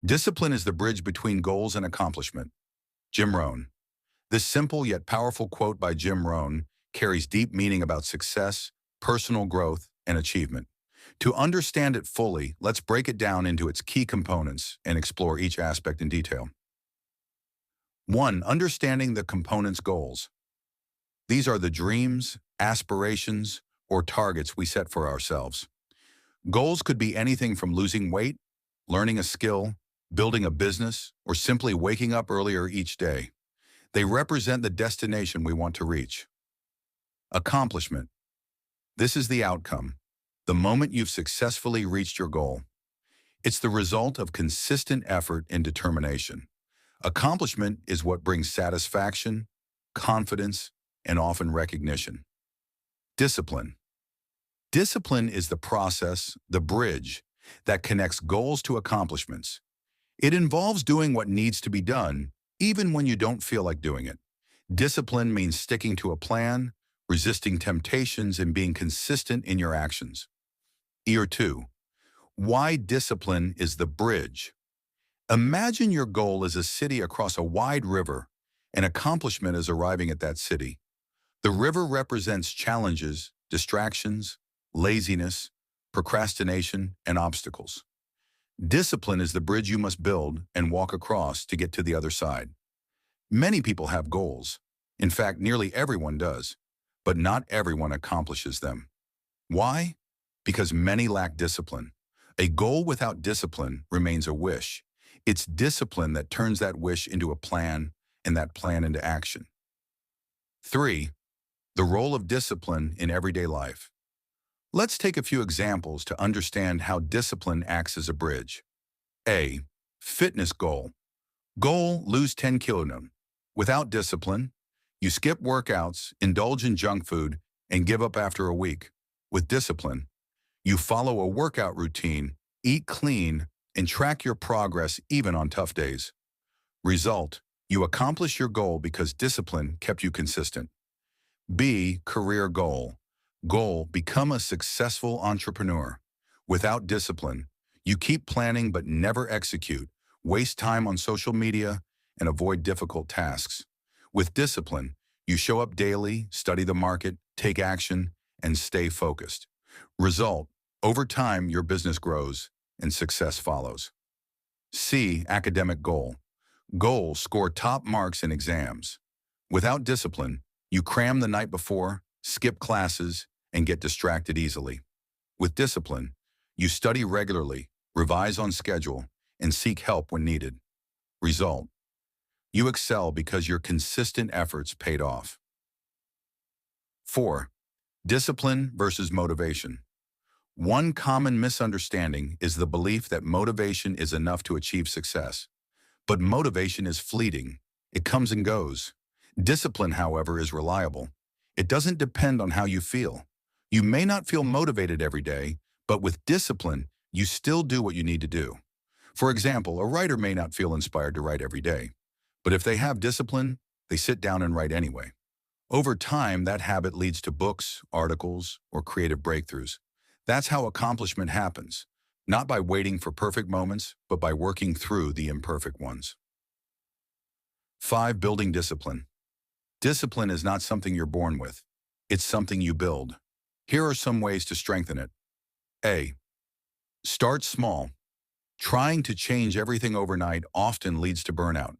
Discipline is the bridge between goals and accomplishment. Jim Rohn. This simple yet powerful quote by Jim Rohn carries deep meaning about success, personal growth, and achievement. To understand it fully, let's break it down into its key components and explore each aspect in detail. 1. Understanding the components' goals. These are the dreams, aspirations, or targets we set for ourselves. Goals could be anything from losing weight, learning a skill, building a business, or simply waking up earlier each day. They represent the destination we want to reach. Accomplishment. This is the outcome, the moment you've successfully reached your goal. It's the result of consistent effort and determination. Accomplishment is what brings satisfaction, confidence, and often recognition. Discipline. Discipline is the process, the bridge, that connects goals to accomplishments. It involves doing what needs to be done, even when you don't feel like doing it. Discipline means sticking to a plan, resisting temptations, and being consistent in your actions. Year 2. Why discipline is the bridge. Imagine your goal is a city across a wide river, and accomplishment is arriving at that city. The river represents challenges, distractions, laziness, procrastination, and obstacles. Discipline is the bridge you must build and walk across to get to the other side. Many people have goals. In fact, nearly everyone does, but not everyone accomplishes them. Why? Because many lack discipline. A goal without discipline remains a wish. It's discipline that turns that wish into a plan and that plan into action. 3. The role of discipline in everyday life. Let's take a few examples to understand how discipline acts as a bridge. A. Fitness goal. Goal, lose 10 kilograms. Without discipline, you skip workouts, indulge in junk food, and give up after a week. With discipline, you follow a workout routine, eat clean, and track your progress even on tough days. Result, you accomplish your goal because discipline kept you consistent. B. Career goal. Goal, become a successful entrepreneur. Without discipline, you keep planning but never execute, waste time on social media, and avoid difficult tasks. With discipline, you show up daily, study the market, take action, and stay focused. Result, over time, your business grows and success follows. C. Academic goal. Goal, score top marks in exams. Without discipline, you cram the night before, skip classes, and get distracted easily. With discipline, you study regularly, revise on schedule, and seek help when needed. Result, you excel because your consistent efforts paid off. 4. Discipline versus motivation. One common misunderstanding is the belief that motivation is enough to achieve success. But motivation is fleeting. It comes and goes. Discipline, however, is reliable. It doesn't depend on how you feel. You may not feel motivated every day, but with discipline, you still do what you need to do. For example, a writer may not feel inspired to write every day, but if they have discipline, they sit down and write anyway. Over time, that habit leads to books, articles, or creative breakthroughs. That's how accomplishment happens, not by waiting for perfect moments, but by working through the imperfect ones. 5. Building discipline. Discipline is not something you're born with. It's something you build. Here are some ways to strengthen it. A. Start small. Trying to change everything overnight often leads to burnout.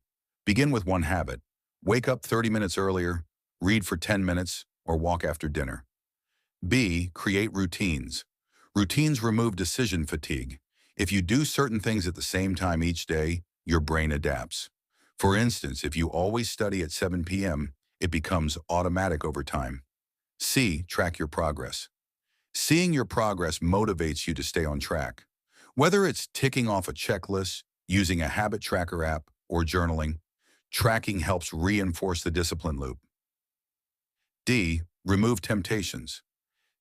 Begin with one habit. Wake up 30 minutes earlier, read for 10 minutes, or walk after dinner. B. Create routines. Routines remove decision fatigue. If you do certain things at the same time each day, your brain adapts. For instance, if you always study at 7 p.m., it becomes automatic over time. C. Track your progress. Seeing your progress motivates you to stay on track. Whether it's ticking off a checklist, using a habit tracker app, or journaling, tracking helps reinforce the discipline loop. D. Remove temptations.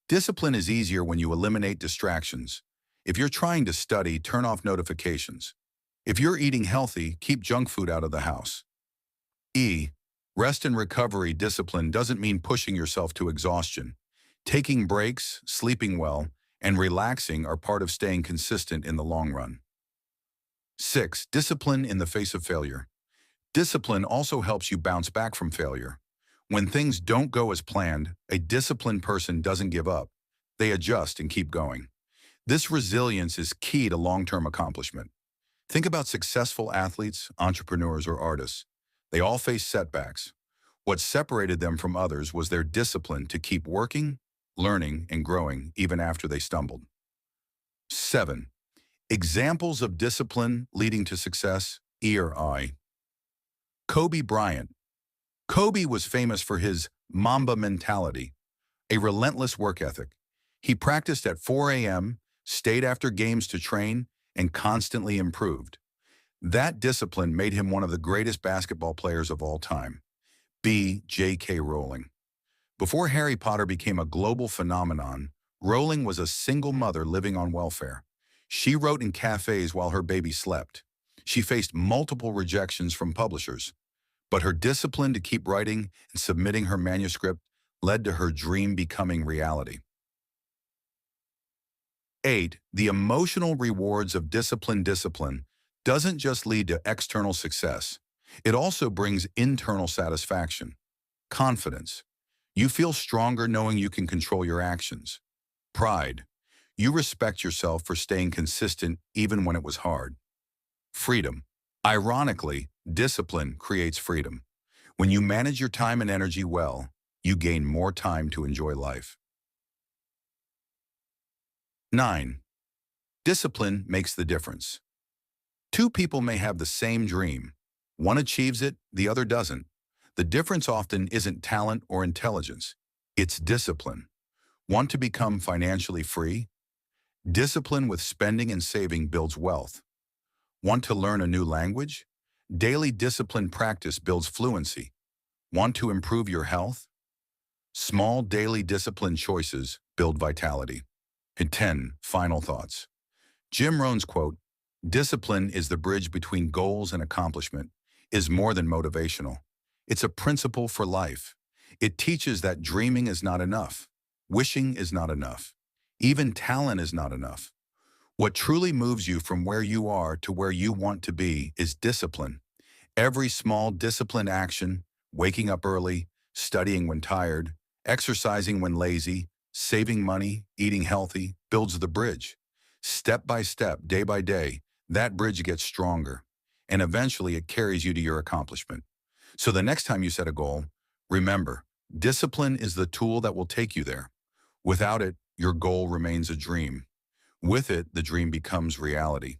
Discipline is easier when you eliminate distractions. If you're trying to study, turn off notifications. If you're eating healthy, keep junk food out of the house. E. Rest and recovery. Discipline doesn't mean pushing yourself to exhaustion. Taking breaks, sleeping well, and relaxing are part of staying consistent in the long run. 6. Discipline in the face of failure. Discipline also helps you bounce back from failure. When things don't go as planned, a disciplined person doesn't give up. They adjust and keep going. This resilience is key to long-term accomplishment. Think about successful athletes, entrepreneurs, or artists. They all face setbacks. What separated them from others was their discipline to keep working, learning, and growing even after they stumbled. 7. Examples of discipline leading to success, E or I. Kobe Bryant. Kobe was famous for his Mamba mentality, a relentless work ethic. He practiced at 4 a.m., stayed after games to train, and constantly improved. That discipline made him one of the greatest basketball players of all time. B. J.K. Rowling. Before Harry Potter became a global phenomenon, Rowling was a single mother living on welfare. She wrote in cafes while her baby slept. She faced multiple rejections from publishers, but her discipline to keep writing and submitting her manuscript led to her dream becoming reality. 8. The emotional rewards of discipline. Discipline doesn't just lead to external success. It also brings internal satisfaction, confidence. You feel stronger knowing you can control your actions. Pride. You respect yourself for staying consistent even when it was hard. Freedom. Ironically, discipline creates freedom. When you manage your time and energy well, you gain more time to enjoy life. 9. Discipline makes the difference. Two people may have the same dream. One achieves it, the other doesn't. The difference often isn't talent or intelligence. It's discipline. Want to become financially free? Discipline with spending and saving builds wealth. Want to learn a new language? Daily discipline practice builds fluency. Want to improve your health? Small daily discipline choices build vitality. And 10. Final thoughts. Jim Rohn's quote, "Discipline is the bridge between goals and accomplishment," is more than motivational. It's a principle for life. It teaches that dreaming is not enough. Wishing is not enough. Even talent is not enough. What truly moves you from where you are to where you want to be is discipline. Every small disciplined action, waking up early, studying when tired, exercising when lazy, saving money, eating healthy, builds the bridge. Step by step, day by day, that bridge gets stronger, and eventually it carries you to your accomplishment. So the next time you set a goal, remember, discipline is the tool that will take you there. Without it, your goal remains a dream. With it, the dream becomes reality.